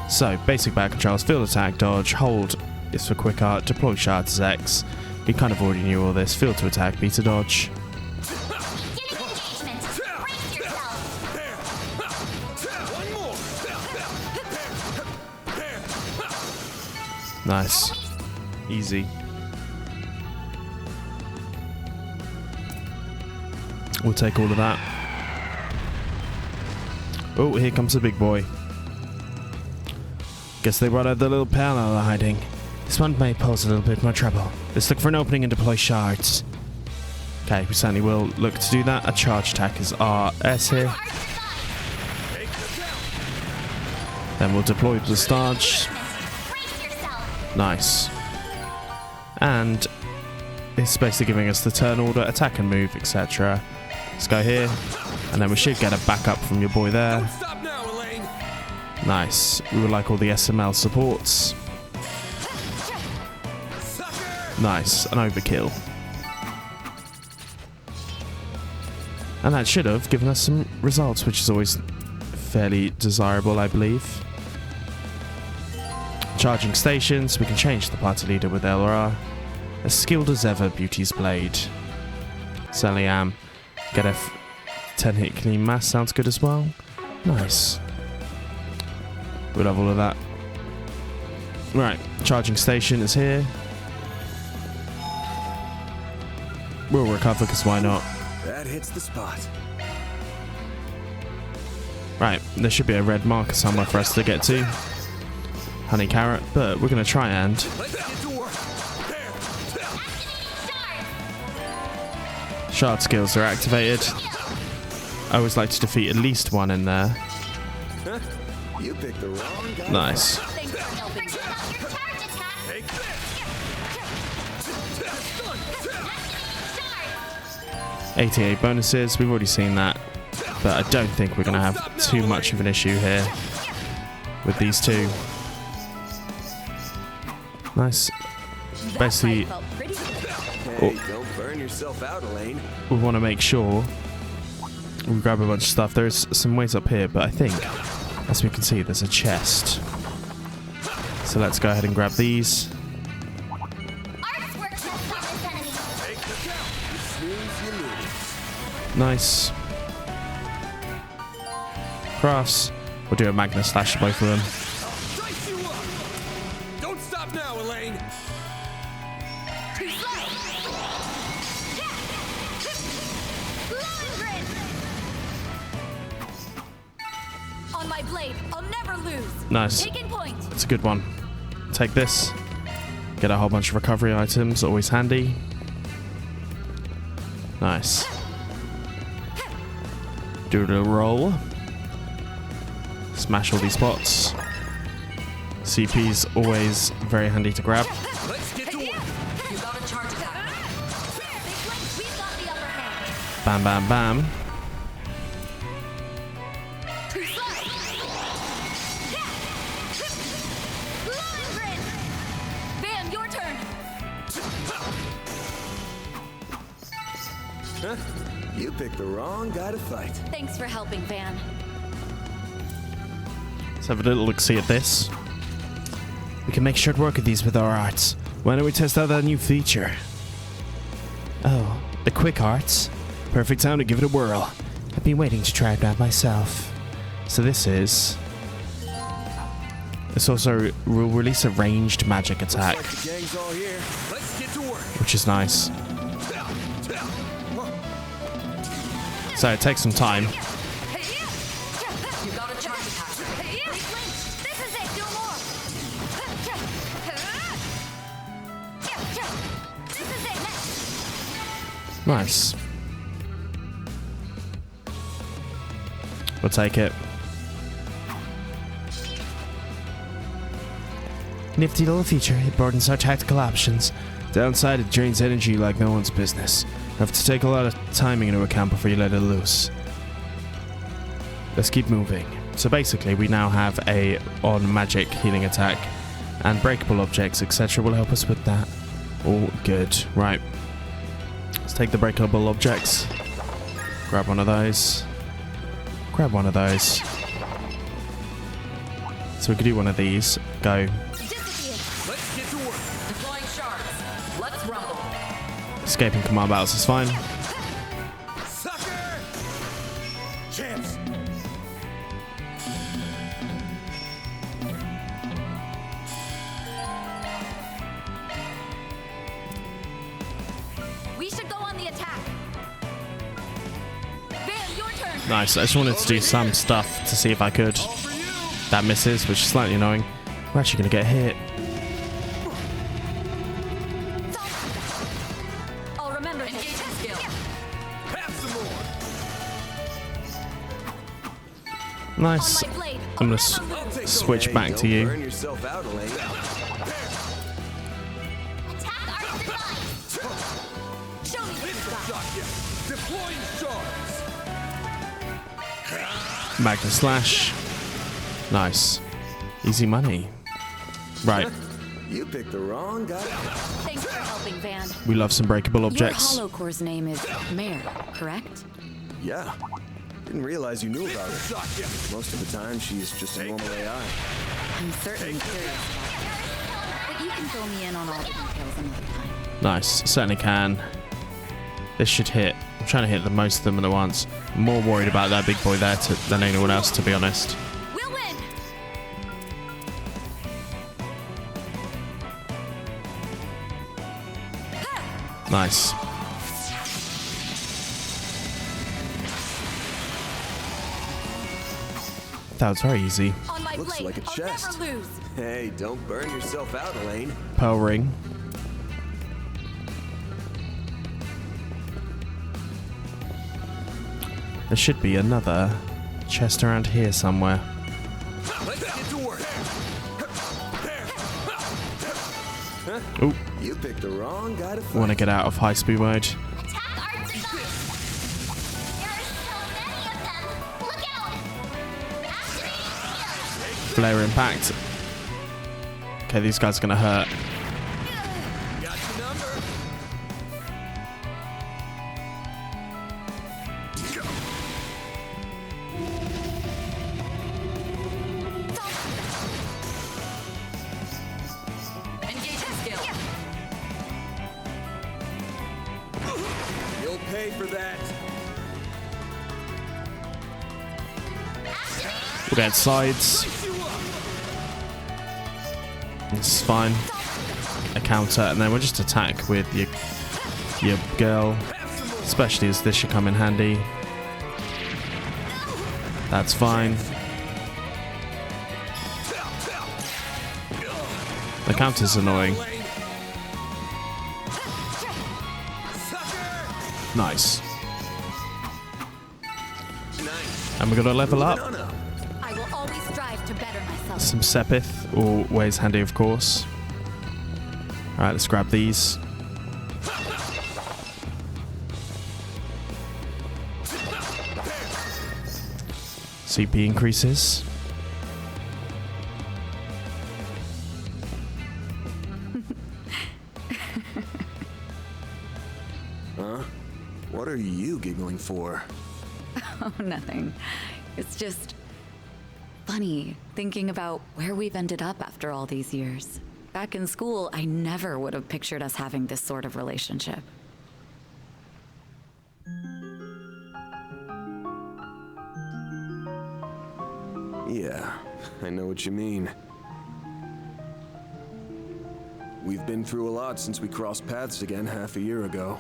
So, basic battle controls, field attack, dodge, hold is for quick art, deploy shards is X, We kind of already knew all this. Field to attack, B to dodge. Nice. Easy. We'll take all of that. Oh, here comes the big boy. Guess they brought out the little pal out of hiding. This one may pose a little bit more trouble. Let's look for an opening and deploy shards. Okay, we certainly will look to do that. A charge attack is RS here. Then we'll deploy the starch. Nice. And it's basically giving us the turn order, attack and move, etc. Let's go here. And then we should get a backup from your boy there. Nice. We would like all the SML supports. Nice. An overkill. And that should have given us some results, which is always fairly desirable, I believe. Charging stations. We can change the party leader with LR. As skilled as ever, Beauty's Blade. Certainly am. Get a 10 hit clean mass. Sounds good as well. Nice. We'll have all of that. Right. Charging station is here. We'll recover, because why not? That hits the spot. Right, there should be a red marker somewhere for us to get to. Honey carrot, but we're going to try and... Shard skills are activated. I always like to defeat at least one in there. You picked the wrong guy. Nice. ATA bonuses, we've already seen that, but I don't think we're going to have too much of an issue here with these two. Nice. Basically, Hey, don't burn yourself out, Elaine. we want to make sure we grab a bunch of stuff. There's some ways up here, but I think, as we can see, there's a chest. So let's go ahead and grab these. Nice. Crafts. We'll do a Magna Slash to both of them. Don't stop now, Elaine. On my blade, I'll never lose. Nice. Taking point. It's a good one. Take this. Get a whole bunch of recovery items. Always handy. Nice. Do the roll. Smash all these pots. CP's always very handy to grab. Let's get to work. You got a charge attack. We've got the upper hand. Bam, bam, bam. Van, your turn. Huh? You picked the wrong guy to fight. Thanks for helping, Van. Let's have a little look-see at this. We can make short work of these with our arts. Why don't we test out that new feature? Oh, the quick arts? Perfect time to give it a whirl. I've been waiting to try it out myself. So this is... This also will release a ranged magic attack, Looks like the gang's all here. Let's get to work. which is nice. So it takes some time. You got a charge attack. This is it. Do more. This is it. Next. Nice. We'll take it. Nifty little feature. It broadens our tactical options. Downside, it drains energy like no one's business. You have to take a lot of timing into account before you let it loose. Let's keep moving. So basically, we now have a on magic healing attack, and breakable objects, etc. will help us with that. All good. Right. Let's take the breakable objects. Grab one of those. Grab one of those. So we could do one of these. Go. Let's get to work. Deploying shards. Let's rumble. Escaping command battles is fine. Sucker! Chance! We should go on the attack. Van, your turn. Nice. I just wanted to do some stuff to see if I could. That misses, which is slightly annoying. We're actually going to get hit. I'll remember this skill. Have some more! Nice. I'm going to switch back to you. Burn yourself out, Elaine. Show me what you got. Shock ya! Deploying shards! Magna Slash. Nice. Easy money. Right. You picked the wrong guy. Thanks for helping, Van. We love some breakable objects. Your Holocore's name is Mare, correct? Yeah. Didn't realize you knew about her. Most of the time, she's just a normal AI. I'm certainly curious about that. But you can fill me in on all the details another time. Nice. Certainly can. This should hit. I'm trying to hit the most of them at once. I'm more worried about that big boy there than anyone else, to be honest. We'll win! Nice. That was very easy. On my Looks blade, like a I'll chest. never lose. Hey, don't burn yourself out, Elaine. Pearl ring. There should be another chest around here somewhere. Let's get to work! Ooh, You picked the wrong guy to fight. want to get out of high speed mode. Flare impact. Okay, these guys are gonna hurt. Got your number! Engage your skill. You'll pay for that! We'll get sides. This is fine. A counter, and then we'll just attack with your girl. Especially as this should come in handy. That's fine. The counter's annoying. Nice. And we're gonna level up. I will always strive to better myself. Some Sepith, always handy, of course. Alright, let's grab these. CP increases. Huh? What are you giggling for? Oh, nothing. It's just funny thinking about where we've ended up after all these years. Back in school, I never would have pictured us having this sort of relationship. Yeah, I know what you mean. We've been through a lot since we crossed paths again half a year ago.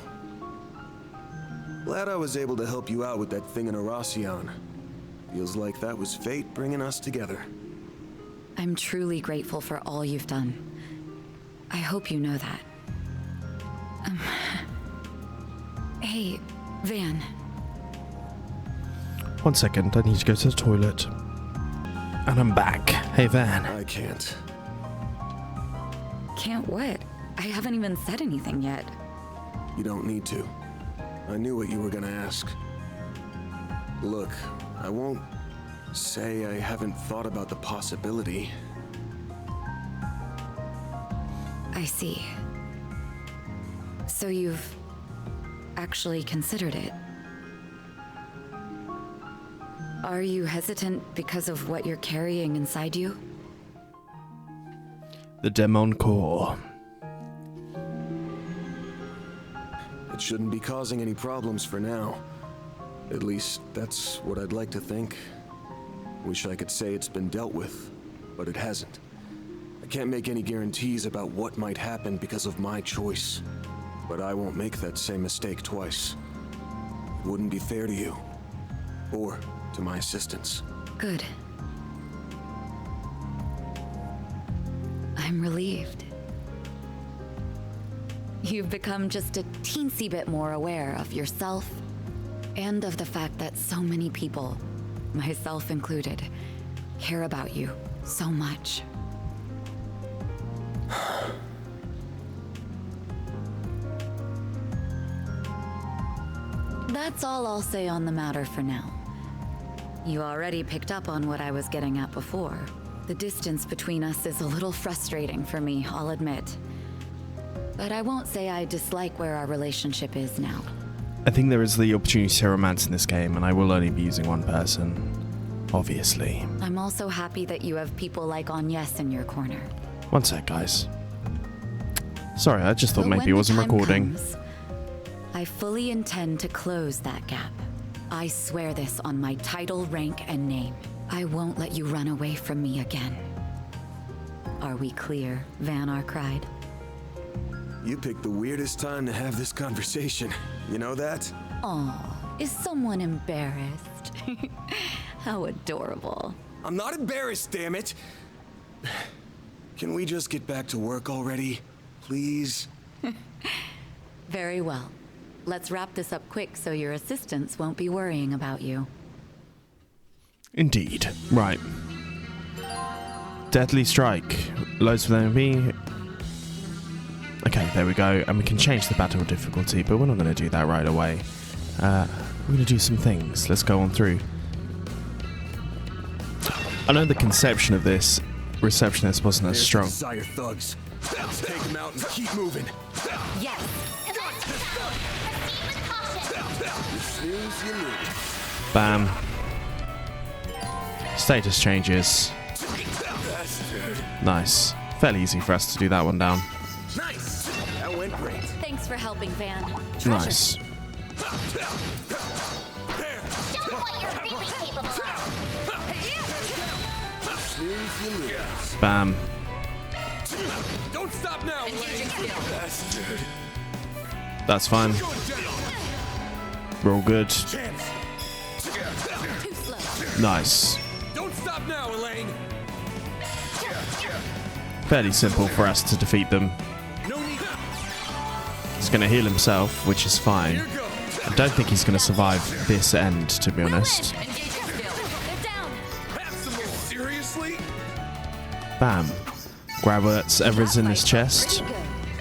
Glad I was able to help you out with that thing in Arasion. Feels like that was fate bringing us together. I'm truly grateful for all you've done. I hope you know that. Hey, Van. 1 second, I need to go to the toilet. And I'm back. Hey, Van. I can't. Can't what? I haven't even said anything yet. You don't need to. I knew what you were gonna ask. Look, I won't say I haven't thought about the possibility. I see. So you've actually considered it. Are you hesitant because of what you're carrying inside you? The Demon Core. It shouldn't be causing any problems for now. At least, that's what I'd like to think. Wish I could say it's been dealt with, but it hasn't. I can't make any guarantees about what might happen because of my choice. But I won't make that same mistake twice. It wouldn't be fair to you. Or to my assistants. Good. I'm relieved. You've become just a teensy bit more aware of yourself and of the fact that so many people, myself included, care about you so much. That's all I'll say on the matter for now. You already picked up on what I was getting at before. The distance between us is a little frustrating for me, I'll admit. But I won't say I dislike where our relationship is now. I think there is the opportunity to romance in this game, and I will only be using one person. Obviously. I'm also happy that you have people like Agnes in your corner. One sec, guys. Sorry, I just thought But maybe it when the wasn't time recording. comes, I fully intend to close that gap. I swear this on my title, rank, and name. I won't let you run away from me again. Are we clear, Van Arkride? You picked the weirdest time to have this conversation. You know that? Aw, is someone embarrassed? How adorable. I'm not embarrassed, damn it! Can we just get back to work already? Please? Very well. Let's wrap this up quick so your assistants won't be worrying about you. Indeed. Right. Deadly Strike. Loads of enemy. Okay, there we go. And we can change the battle difficulty, but we're not going to do that right away. We're going to do some things. Let's go on through. I know the conception of this receptionist wasn't as strong. Desire thugs. Let's take them out and keep moving. Yes. Snooze, you lose. Bam. Status changes. Nice. Fairly easy for us to do that one down. Nice. That went great. Thanks for helping, Van. Nice. Show what you're really capable of. Snooze, you lose. Bam. Don't stop now, Elaine. That's fine. We're all good. Nice. Don't stop now, Elaine. Fairly simple for us to defeat them. No need. He's going to heal himself, which is fine. I don't think he's going to survive this end, to be honest. Seriously? Bam. Grab whatever's in his chest.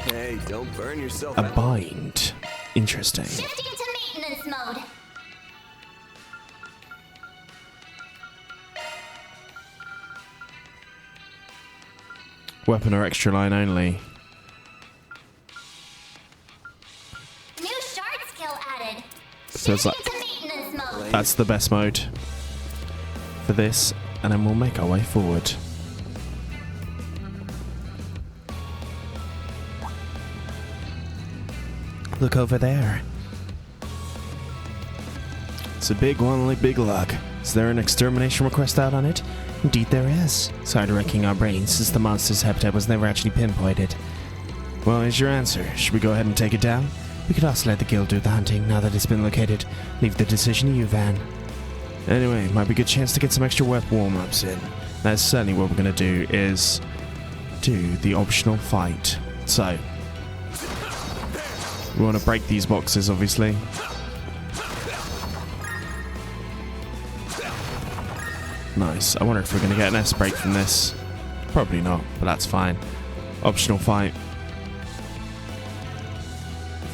Hey, don't burn yourself A out. bind. Interesting. Shifting to maintenance mode. Weapon or extra line only. New shard skill added. Feels like Shifting to maintenance mode. that's the best mode for this, and then we'll make our way forward. Look over there. It's a big one like big luck. Is there an extermination request out on it? Indeed there is. Sorry to wrecking our brains since the monster's habitat was never actually pinpointed. Well, here's your answer. Should we go ahead and take it down? We could also let the guild do the hunting now that it's been located. Leave the decision to you, Van. Anyway, might be a good chance to get some extra work warm-ups in. That's certainly what we're going to do, is do the optional fight. So, we want to break these boxes, obviously. Nice. I wonder if we're going to get an S break from this. Probably not, but that's fine. Optional fight.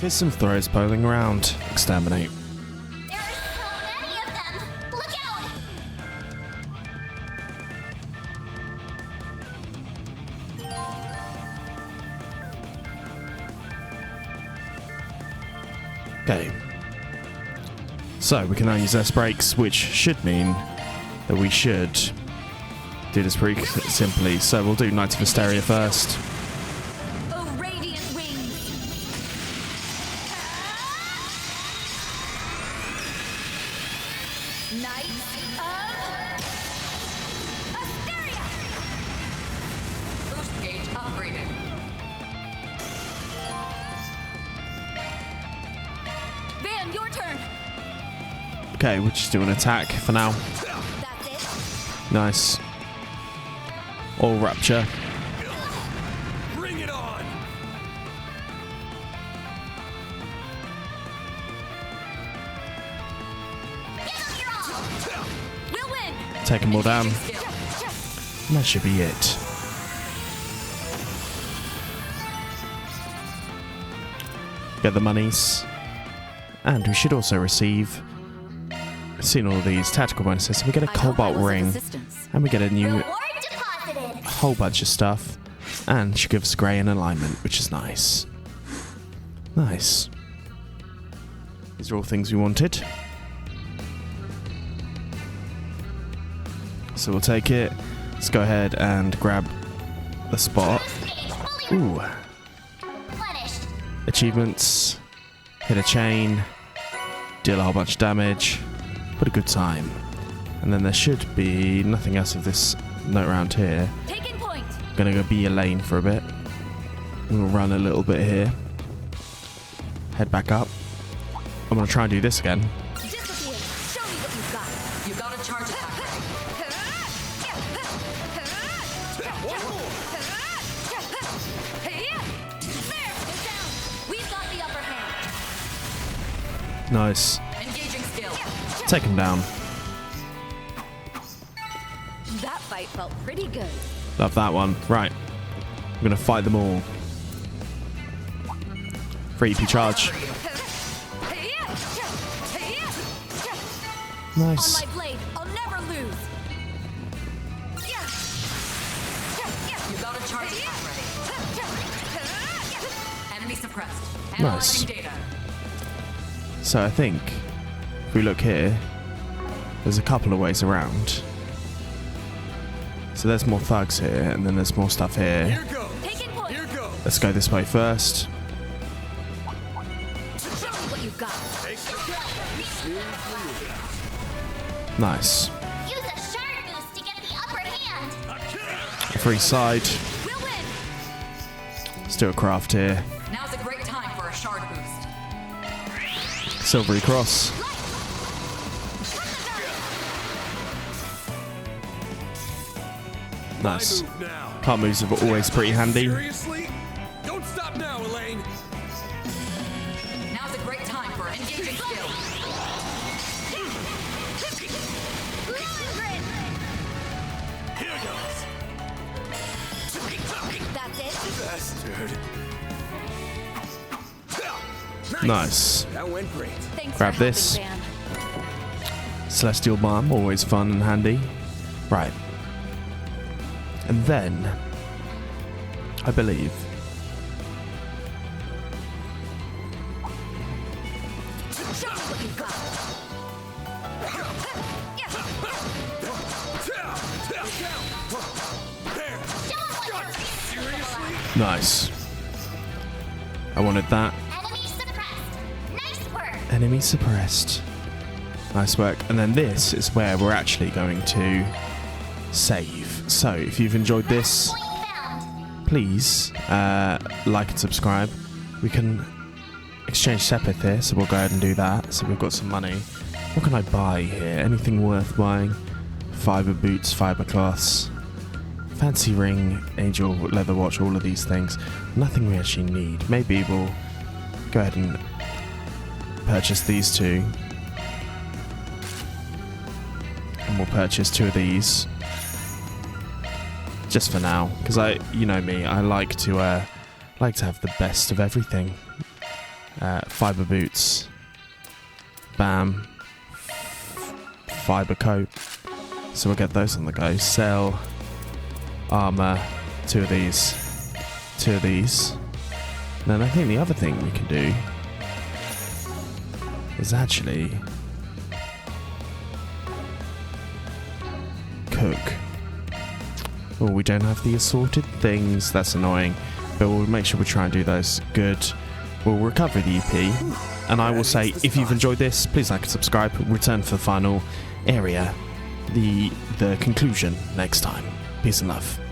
Fearsome throws bowling around. Exterminate. There are so many of them. Look out! Okay. So, we can now use S breaks, which should mean that we should do this pretty simply. So we'll do Knights of Hysteria first. Oh, radiant wings! Knights of Asteria! Boost gauge upgraded. Van, your turn. Okay, we'll just do an attack for now. That's it. Nice. All rupture. Bring it on! We'll win. Take them all down. And that should be it. Get the monies. And we should also receive, seeing all these tactical bonuses, we get a cobalt ring. And we get a new whole bunch of stuff. And she gives grey an alignment, which is nice. Nice. These are all things we wanted. So we'll take it. Let's go ahead and grab the spot. Ooh. Achievements. Hit a chain. Deal a whole bunch of damage. What a good time. And then there should be nothing else of this note around here. Taking point. Gonna go be Elaine for a bit. We'll run a little bit here. Head back up. I'm gonna try and do this again. Disappear. Show me what you've got. You've got a charge attack. Nice. Engaging skill. Take him down. That fight felt pretty good. Love that one. Right. I'm gonna fight them all. Free EP charge. Nice. On my blade, I'll never lose. You got a charge attack ready. Enemy suppressed. Nice. Analyzing data. So I think if we look here, there's a couple of ways around. So there's more thugs here, and then there's more stuff here. Here goes. Here goes. Let's go this way first. Show me what you've got. Nice. Use a shard boost to get the upper hand. Free side. We'll win. Let's do a craft here. Now's a great time for a shard boost. Silvery cross. Nice. Car moves are always pretty handy. Seriously? Don't stop now, Elaine. Now's a great time for engaging skill. Here goes. That's it. Bastard. Nice. That went great. Thanks Grab for this. helping, Van. Celestial Bomb, always fun and handy. Right. And then, I believe, Show me what you've got. Seriously? nice. I wanted that. Enemy suppressed. Nice work. Enemy suppressed. Nice work. And then this is where we're actually going to save. So if you've enjoyed this, please like and subscribe. We can exchange Sepith here, so we'll go ahead and do that. So we've got some money. What can I buy here? Anything worth buying? Fiber boots, fiber cloths, fancy ring, angel leather watch, all of these things. Nothing we actually need. Maybe we'll go ahead and purchase these two. And we'll purchase 2 of these. Just for now, because you know me, I like to have the best of everything. Fiber boots, bam, fiber coat. So we'll get those on the go. Sell, armor, 2 of these, 2 of these. And then I think the other thing we can do is actually cook. Oh, we don't have the assorted things. That's annoying. But we'll make sure we try and do those. Good. We'll recover the EP. And I will say, if you've enjoyed this, please like and subscribe. Return for the final area, the conclusion next time. Peace and love.